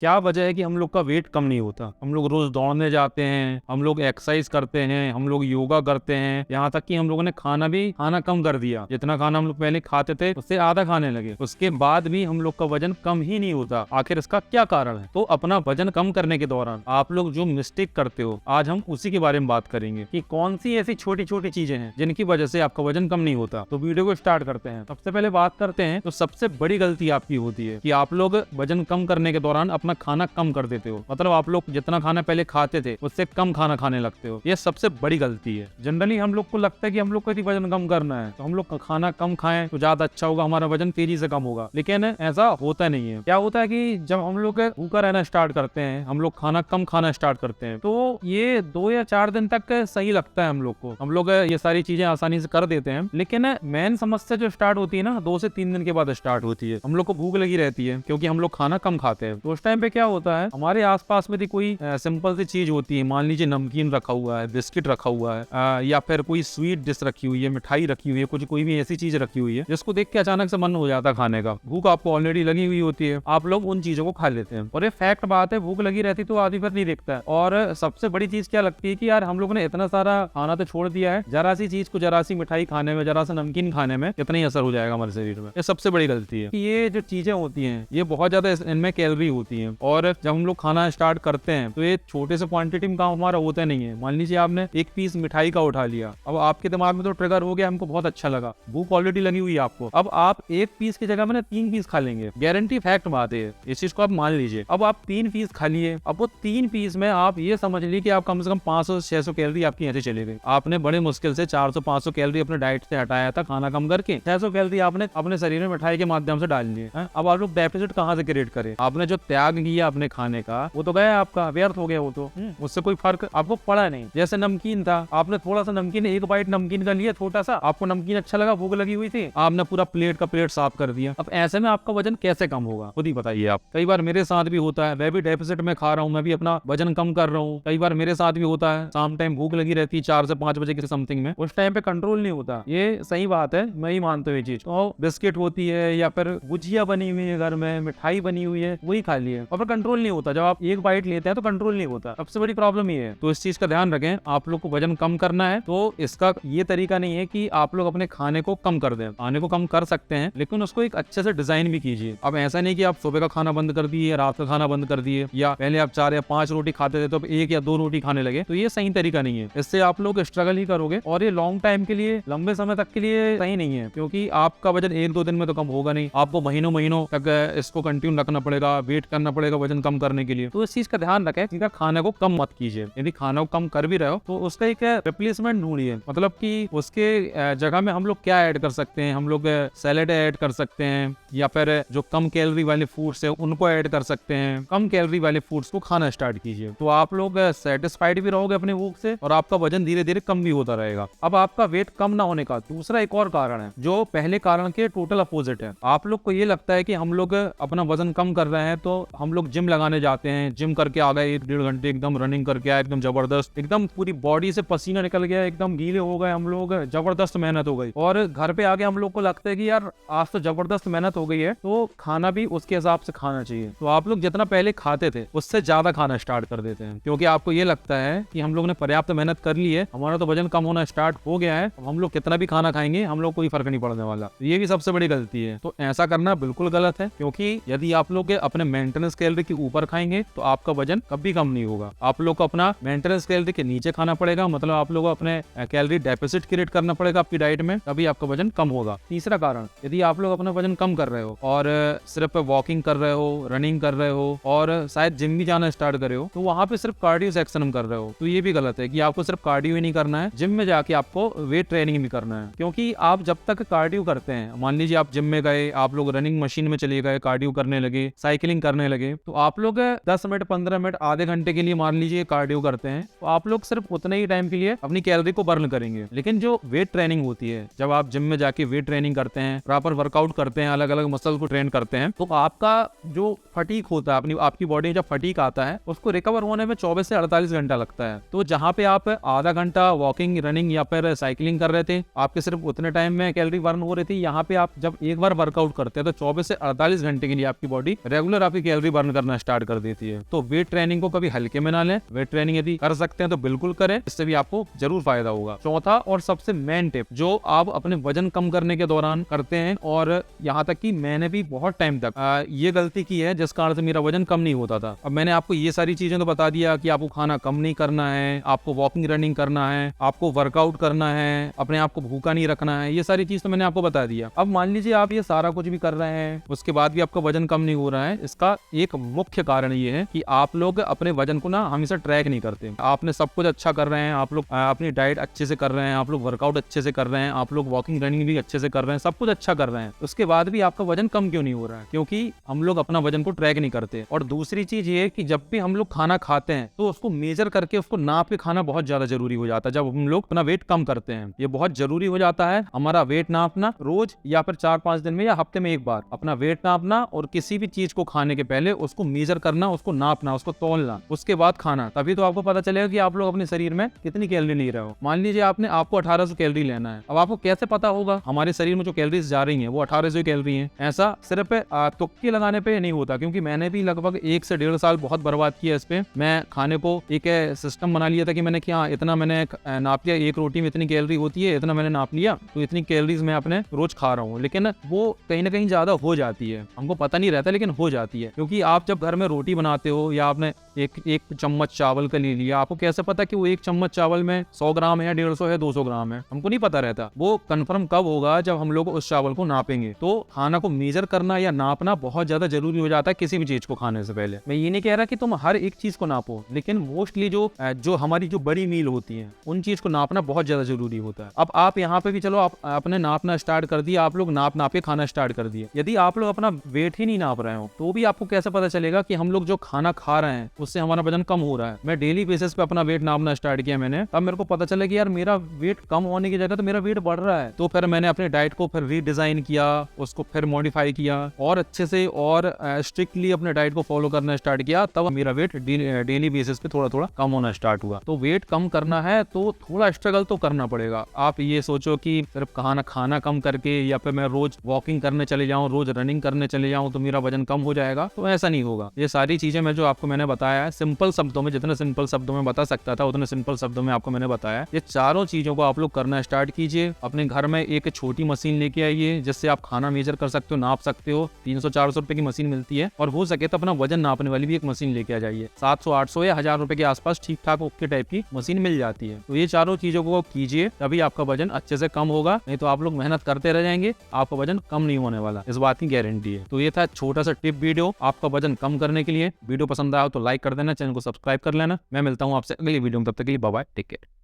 क्या वजह है कि हम लोग का वेट कम नहीं होता? हम लोग रोज दौड़ने जाते हैं, हम लोग एक्सरसाइज करते हैं, हम लोग योगा करते हैं, यहाँ तक कि हम लोगों ने खाना कम कर दिया। जितना खाना हम लोग पहले खाते थे उससे आधा खाने लगे, उसके बाद भी हम लोग का वजन कम ही नहीं होता। आखिर इसका क्या कारण है? तो अपना वजन कम करने के दौरान आप लोग जो मिस्टेक करते हो, आज हम उसी के बारे में बात करेंगे कि कौन सी ऐसी छोटी छोटी चीजें हैं जिनकी वजह से आपका वजन कम नहीं होता। तो वीडियो को स्टार्ट करते हैं। सबसे पहले बात करते हैं तो सबसे बड़ी गलती आपकी होती है कि आप लोग वजन कम करने के दौरान अपना खाना कम कर देते हो। मतलब आप लोग जितना खाना पहले खाते थे उससे कम खाना खाने लगते हो। ये सबसे बड़ी गलती है। जनरली हम लोग को लगता है कि हम लोग को यदि वजन कम करना है तो हम लोग खाना कम खाएं तो ज्यादा अच्छा होगा, हमारा वजन तेजी से कम होगा। लेकिन ऐसा होता नहीं है। क्या होता है कि जब हम लोग भूखा रहना स्टार्ट करते हैं, हम लोग खाना कम खाना स्टार्ट करते हैं, तो ये 2 या 4 दिन तक सही लगता है हम लोग को। हम लोग ये सारी चीजें आसानी से कर देते हैं। लेकिन मेन समस्या जो स्टार्ट होती है ना, 2 से 3 दिन के बाद स्टार्ट होती है। हम लोग को भूख लगी रहती है क्योंकि हम लोग खाना कम खाते हैं। तो उस टाइम पे क्या होता है, हमारे आसपास में कोई सिंपल सी चीज होती है, मान लीजिए नमकीन रखा हुआ है, बिस्किट रखा हुआ है, या फिर कोई स्वीट डिश रखी हुई है, मिठाई रखी हुई है, कुछ कोई भी ऐसी चीज रखी हुई है जिसको देख के अचानक से मन हो जाता है खाने का। भूख आपको ऑलरेडी लगी हुई होती है, आप लोग उन चीजों को खा लेते हैं। और ये फैक्ट बात है, भूख लगी रहती तो आदमी फिर नहीं देखता है। और सबसे बड़ी चीज क्या लगती है कि यार हम लोगों ने इतना सारा खाना तो छोड़ दिया है, जरा सी चीज को, जरा सी मिठाई खाने में, जरा सा नमकीन खाने में कितना ही असर हो जाएगा हमारे शरीर में। ये सबसे बड़ी गलती है कि ये जो चीजें होती हैं ये बहुत ज्यादा इनमें कैलोरी होती है। और जब हम लोग खाना स्टार्ट करते हैं तो ये छोटे से क्वांटिटी में काम हमारा होता नहीं है। मान लीजिए आपने एक पीस मिठाई का उठा लिया, अब आपके दिमाग में तो ट्रिगर हो गया, हमको बहुत अच्छा लगा, भूख ऑलरेडी लगी हुई है आपको। अब आप एक पीस की जगह में ना 3 पीस खा लेंगे, गारंटी फैक्ट बात है, इस चीज को आप मान लीजिए। अब आप 3 पीस खा लिए, अब वो 3 पीस में आप ये समझ लीजिए कि आप कम से कम 500 से 600 कैलोरी आपकी ऐसे चले गई। आपने बड़े मुश्किल से 400-500 कैलोरी अपने डाइट से हटाया था खाना कम करके, 600 कैलोरी आपने अपने शरीर में मिठाई के माध्यम से डाल ली है। अब आप लोग डेफिसिट कहाँ से क्रिएट करें? आपने जो त्याग किया अपने खाने का वो तो गया, आपका व्यर्थ हो गया। वो तो उससे कोई फर्क आपको पड़ा नहीं। जैसे नमकीन था, आपने थोड़ा सा नमकीन, एक बाइट नमकीन का लिया छोटा सा, आपको नमकीन अच्छा लगा, भूख लगी हुई थी, आपने पूरा प्लेट का प्लेट साफ कर दिया। अब ऐसे में आपका वजन कैसे कम होगा, खुद ही बताइए आप। कई बार मेरे साथ भी होता है, मैं भी डेफिसिट में खा रहा हूँ, मैं भी अपना वजन कम कर रहा हूँ। कई बार मेरे साथ भी होता है, शाम टाइम भूख लगी रहती है 4 से 5 बजे के समथिंग में, उस टाइम पे कंट्रोल नहीं होता। ये सही बात है, मैं ही मानता हूँ ये चीज। तो बिस्किट होती है या फिर गुजिया बनी हुई है घर में, मिठाई बनी हुई है, वही खा लिए और कंट्रोल नहीं होता। जब आप एक बाइट लेते हैं तो कंट्रोल नहीं होता। सबसे बड़ी प्रॉब्लम ये है। तो इस चीज का ध्यान रखें, आप लोग को वजन कम करना है तो इसका ये तरीका नहीं है कि आप लोग अपने खाने को कम कर दें। खाने को कम कर सकते हैं लेकिन उसको एक अच्छे से डिजाइन भी कीजिए। अब ऐसा नहीं कि आप सुबह का खाना बंद कर दिए, रात का खाना बंद कर दिए, या पहले आप 4 या 5 रोटी खाते थे तो अब 1 या 2 रोटी खाने लगे, तो ये सही तरीका नहीं है। इससे आप लोग स्ट्रगल ही करोगे और ये लॉन्ग टाइम के लिए, लंबे समय तक के लिए सही नहीं है। क्योंकि आपका वजन 1-2 दिन में तो कम होगा नहीं, आपको महीनों महीनों तक इसको कंटिन्यू रखना पड़ेगा, वेट करना पड़ेगा वजन कम करने के लिए। तो इस चीज का ध्यान रखें कि खाने को कम मत कीजिए। यदि खाना को कम कर भी रहे हो तो उसका एक रिप्लेसमेंट ढूंढिए। मतलब कि उसके जगह में हम लोग क्या ऐड कर सकते हैं। हम लोग सैलेड ऐड कर सकते हैं, या फिर जो कम कैलोरी वाले फूड्स है उनको ऐड कर सकते हैं। कम कैलोरी वाले फूड्स को खाना स्टार्ट कीजिए, तो आप लोग सेटिस्फाइड भी रहोगे अपने भूख से और आपका वजन धीरे धीरे कम भी होता रहेगा। अब आपका वेट कम ना होने का दूसरा एक और कारण है जो पहले कारण के टोटल अपोजिट है। आप लोग को ये लगता है कि हम लोग अपना वजन कम कर रहे हैं तो हम लोग जिम लगाने जाते हैं, जिम करके आ गए 1-1.5 घंटे, एकदम रनिंग करके आए, एकदम जबरदस्त, एकदम पूरी बॉडी से पसीना निकल गया, एकदम गीले हो गए हम लोग, जबरदस्त मेहनत हो गई। और घर पे आके हम लोग को लगता है कि यार आज तो जबरदस्त मेहनत हो गई है, तो खाना भी उसके हिसाब से खाना चाहिए। तो आप लोग जितना पहले खाते थे उससे ज्यादा खाना स्टार्ट कर देते हैं, क्योंकि आपको ये लगता है कि हम लोग ने पर्याप्त मेहनत कर ली है, हमारा तो वजन कम होना स्टार्ट हो गया है, हम लोग कितना भी खाना खाएंगे हम लोग कोई फर्क नहीं पड़ने वाला। ये भी सबसे बड़ी गलती है। तो ऐसा करना बिल्कुल गलत है, क्योंकि यदि आप लोग अपने मेंटेनेंस कैलोरी के ऊपर खाएंगे तो आपका वजन कभी कम नहीं होगा। आप लोग को अपना मेंटेनेंस कैलोरी के नीचे खाना पड़ेगा, मतलब आप लोग को अपने कैलोरी डेफिसिट क्रिएट करना पड़ेगा आपकी डाइट में, तभी आपका वजन कम होगा। तीसरा कारण, यदि आप लोग अपना वजन कम कर रहे हो और सिर्फ वॉकिंग कर रहे हो, रनिंग कर रहे हो और शायद जिम भी जाना स्टार्ट करे हो, तो वहां पे सिर्फ कार्डियो सेक्शन कर रहे हो, तो ये भी गलत है कि आपको सिर्फ कार्डियो ही नहीं करना है, जिम में जाके आपको वेट ट्रेनिंग भी करना है। क्योंकि आप जब तक कार्डियो करते हैं, मान लीजिए आप जिम में गए, आप लोग रनिंग मशीन में चले गए, कार्डियो करने लगे, साइकिलिंग करने लगे, तो आप लोग 10 मिनट, 15 मिनट, आधे घंटे के लिए मान लीजिए कार्डियो करते हैं, तो आप लोग सिर्फ उतने ही टाइम के लिए अपनी कैलोरी को बर्न करेंगे। लेकिन जो वेट ट्रेनिंग होती है, जब आप जिम में जाके वेट ट्रेनिंग करते हैं, प्रॉपर वर्कआउट करते हैं, अलग अलग मसल को ट्रेन करते हैं, तो आपका जो फटीक होता है, आपकी बॉडी में जब फटीक आता है उसको रिकवर होने में 24 से 48 घंटा लगता है। तो जहाँ पे आप आधा घंटा वॉकिंग, रनिंग या फिर साइकिलिंग कर रहे थे, आपके सिर्फ उतने टाइम में कैलोरी बर्न हो रही थी, यहाँ पे आप जब एक बार वर्कआउट करते हैं तो 24 से 48 घंटे के लिए आपकी बॉडी रेगुलर आपकी कैलोरी कैलोरी बर्न करना स्टार्ट कर देती है। तो वेट ट्रेनिंग को कभी हल्के में ना लें, वेट ट्रेनिंग यदि कर सकते हैं तो बिल्कुल करें, इससे भी आपको जरूर फायदा होगा। चौथा और सबसे मेन टिप जो आप अपने वजन कम करने के दौरान करते हैं, और यहाँ तक कि मैंने भी बहुत टाइम तक ये गलती की है जिस कारण से मेरा वजन कम नहीं होता था। अब मैंने आपको ये सारी चीजें तो बता दिया कि आपको खाना कम नहीं करना है, आपको वॉकिंग रनिंग करना है, आपको वर्कआउट करना है, अपने आप को भूखा नहीं रखना है, ये सारी चीज तो मैंने आपको बता दिया। अब मान लीजिए आप ये सारा कुछ भी कर रहे हैं, उसके बाद भी आपका वजन कम नहीं हो रहा है। इसका एक मुख्य कारण ये है कि आप लोग अपने वजन को ना हमेशा ट्रैक नहीं करते। आपने सब कुछ अच्छा कर रहे हैं, आप लोग अपनी डाइट अच्छे से कर रहे हैं, आप लोग वर्कआउट अच्छे से कर रहे हैं, आप लोग वॉकिंग रनिंग भी अच्छे से कर रहे हैं, सब कुछ अच्छा कर रहे हैं, उसके बाद भी आपका वजन कम क्यों नहीं हो रहा है? क्योंकि हम लोग अपना वजन को ट्रैक नहीं करते। और दूसरी चीज ये है कि जब भी हम लोग खाना खाते हैं तो उसको मेजर करके, उसको नाप के खाना बहुत ज्यादा जरूरी हो जाता है। जब हम लोग अपना वेट कम करते हैं, ये बहुत जरूरी हो जाता है हमारा वेट नापना रोज या फिर 4-5 दिन में या हफ्ते में एक बार अपना वेट नापना, और किसी भी चीज को खाने के पहले उसको मेजर करना, उसको नापना, उसको तौलना, उसके बाद खाना। तभी तो आपको पता चलेगा कि आप लोग अपने शरीर में कितनी कैलोरी ले रहे हो। मान लीजिए आपको 1800 कैलोरी लेना है, अब आपको कैसे पता होगा हमारे शरीर में जो कैलोरीज जा रही हैं वो 1800 कैलोरी हैं? ऐसा सिर्फ तुक्के लगाने पे नहीं होता, क्योंकि मैंने भी लगभग 1 से 1.5 साल बहुत बर्बाद किया इस पे। मैं खाने को एक सिस्टम बना लिया था कि मैंने क्या इतना मैंने नाप लिया, एक रोटी में इतनी कैलोरी होती है, इतना मैंने नाप लिया, तो इतनी कैलोरीज मैं अपने रोज खा रहा हूँ। लेकिन वो कहीं ना कहीं ज्यादा हो जाती है, हमको पता नहीं रहता लेकिन हो जाती है। क्योंकि आप जब घर में रोटी बनाते हो या आपने एक चम्मच चावल का ले लिया, आपको कैसे पता कि वो एक चम्मच चावल में 100 ग्राम है या 150 है 200 ग्राम है? हमको नहीं पता रहता। वो कंफर्म कब होगा? जब हम लोग उस चावल को नापेंगे। तो खाना को मेजर करना या नापना बहुत ज्यादा जरूरी हो जाता है किसी भी चीज को खाने से पहले। मैं ये नहीं कह रहा कि तुम हर एक चीज को नापो, लेकिन मोस्टली जो हमारी जो बड़ी मील होती है उन चीज को नापना बहुत ज्यादा जरूरी होता है। अब आप यहाँ पे भी चलो आप अपने नापना स्टार्ट कर दिया, आप लोग नाप के खाना स्टार्ट कर दिए। यदि आप लोग अपना वेट ही नहीं नाप रहे हो तो भी आपको कैसे पता चलेगा कि हम लोग जो खाना खा रहे हैं उससे हमारा वजन कम हो रहा है? मैं डेली बेसिस पे अपना वेट नापना स्टार्ट किया मैंने, तब मेरे को पता चला कि यार मेरा वेट कम होने की जगह तो मेरा वेट बढ़ रहा है। तो फिर मैंने अपने डाइट को फिर रीडिजाइन किया, उसको फिर मॉडिफाई किया और अच्छे से और स्ट्रिक्टली अपने डाइट को फॉलो करना स्टार्ट किया, तब मेरा वेट डेली बेसिस पे थोड़ा थोड़ा कम होना स्टार्ट हुआ। तो वेट कम करना है तो थोड़ा स्ट्रगल तो करना पड़ेगा। आप ये सोचो कि सिर्फ खाना कम करके या फिर मैं रोज वॉकिंग करने चले जाऊं, रोज रनिंग करने चले जाऊं तो मेरा वजन कम हो जाएगा, तो ऐसा नहीं होगा। ये सारी चीजें मैं जो आपको मैंने बताया है सिंपल शब्दों में, जितने सिंपल शब्दों में बता सकता था उतने सिंपल शब्दों में आपको मैंने बताया। ये चारों चीजों को आप लोग करना स्टार्ट कीजिए। अपने घर में एक छोटी मशीन लेके आइए जिससे आप खाना मेजर कर सकते हो, नाप सकते हो। 300-400 रुपए की मशीन मिलती है, और हो सके तो अपना वजन नापने वाली भी एक मशीन लेके आ जाइए। 700-800 या 1000 रुपए के आसपास ठीक ठाक ओके टाइप की मशीन मिल जाती है। तो ये चारों चीजों को कीजिए, तभी आपका वजन अच्छे से कम होगा। नहीं तो आप लोग मेहनत करते रह जाएंगे, आपका वजन कम नहीं होने वाला, इस बात की गारंटी है। तो ये था छोटा सा टिप वीडियो आपका वजन कम करने के लिए। वीडियो पसंद आया तो लाइक कर देना, चैनल को सब्सक्राइब कर लेना। मैं मिलता हूँ आपसे अगली वीडियो में, तब तक के लिए बाय बाय, टेक केयर।